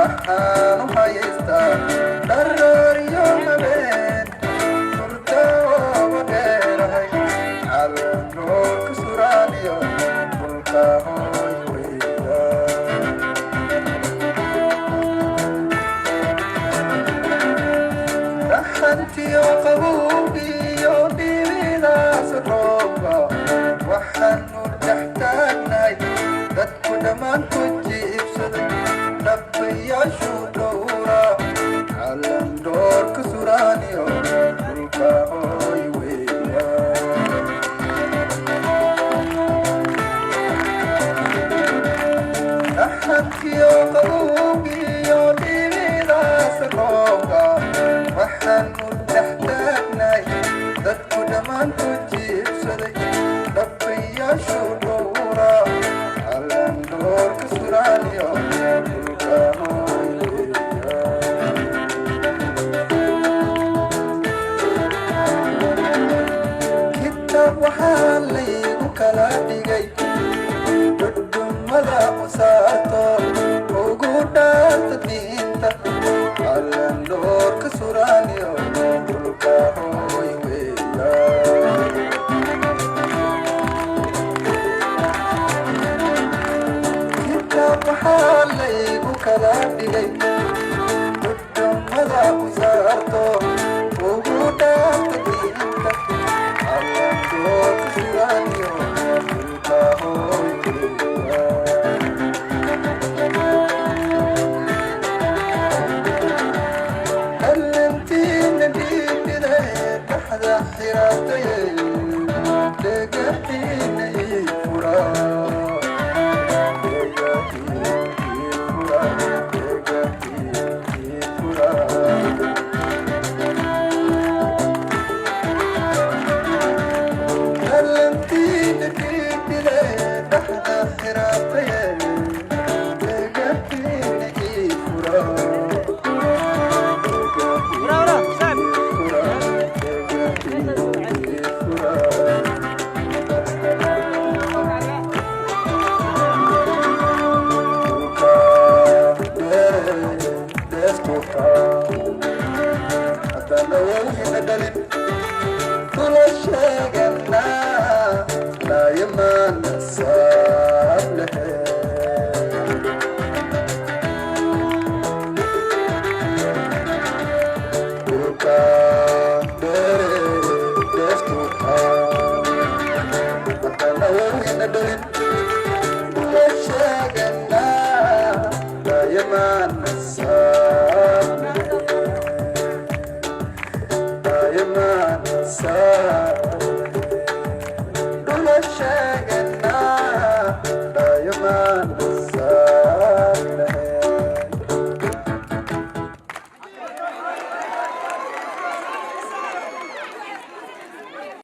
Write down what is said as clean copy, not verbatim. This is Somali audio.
waxaan u haystaa dhararyo habeen hurda ooga dheerahay calanroorka suraaniyo dhulka hooy weyda dhaxantiyo qabowgiyo dhibidaas roobka waxaanu dhex taagnahay dadku dhammaantood jiibsaday dhabayaashu dhowra calanroorka suraaniyo dhulka hooy weya dhaxantiyo qabowgiyo dhibidaas roobka waxaanu dhex taagnahay dadku dhammaantood jiibsaday dhabayaashu dhowra calanroorka suraaniyo dhulka hooy weya kitaab waxaa laygu kala dhigay dhudhummada qusaato ugu dhaarta diinta calanroorka suraaniyo dhulka hooy weya waxaa laygu kala dhigay dhudhummada qusaarto ugu dhaarta diinta calanroorka suraaniyo dhulka hooy weya halantiina dhiibide dhaxda xiraataye dhagaxiina ii furaa Sa